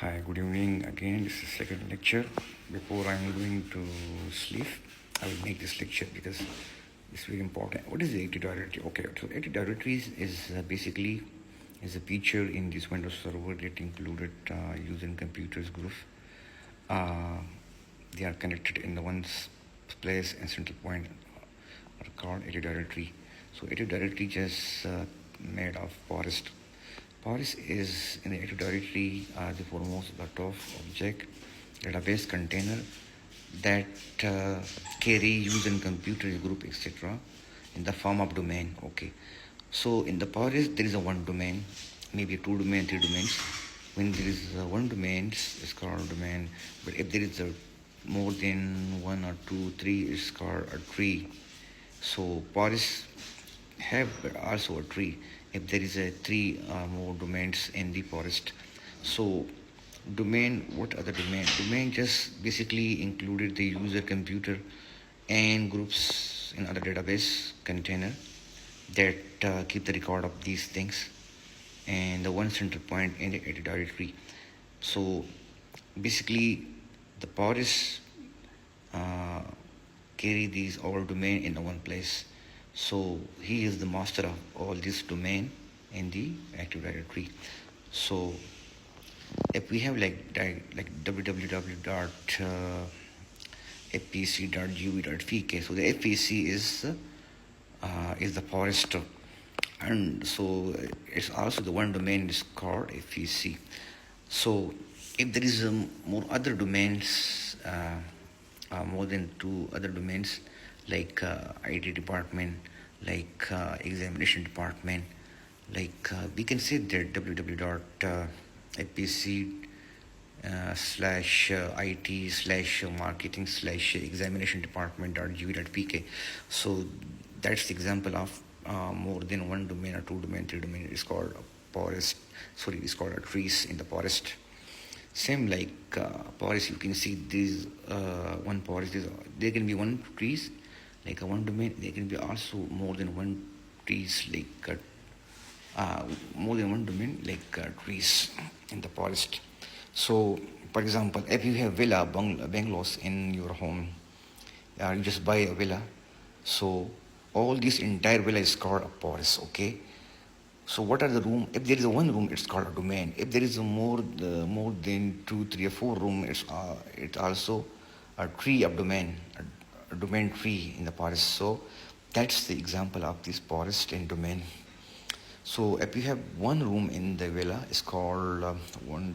Hi, good evening again. This is second lecture. Before I'm going to sleep, I will make this lecture because it's very important. What is the Active Directory? Okay, so Active Directories is basically is a feature in this Windows server that included user and computers group. Uh, they are connected in the one place and central point are called Active Directory. So Active Directory just made of forest. Paris is in the Active Directory the foremost lot of object database container that carry user and computer group etc. in the form of domain. Okay, so in the Paris there is a one domain, maybe two domain, three domains. When there is one domain, it's called domain. But if there is a more than one or two, three, it's called a tree. So Paris have also a tree if there is a three or more domains in the forest. So domain, what other domain just basically included the user computer and groups in other database container that keep the record of these things and the one central point in the directory. So basically the Paris uh, carry these all domain in one place. So he is the master of all this domain in the Active Directory. So if we have like www.fpc.gov.vk, so the fpc is the forest, and so it's also the one domain is called fpc. So if there is more other domains, more than two other domains like IT department, like examination department, like we can say that www.fpc slash IT slash marketing slash examination department.gv.pk. So that's the example of more than one domain or two domain, three domain. It's called a forest. Sorry, it's called a trees in the forest. Same like forest, you can see these one forest. There can be one trees like a one domain. There can be also more than one trees like more than one domain like trees in the forest. So, for example, if you have bungalows in your home, you just buy a villa. So all this entire villa is called a forest. Okay. So what are the room? If there is a one room, it's called a domain. If there is a more than two, three, or four room, it's also a tree of domain, a domain tree in the forest. So that's the example of this forest and domain. So if you have one room in the villa, it's called one domain.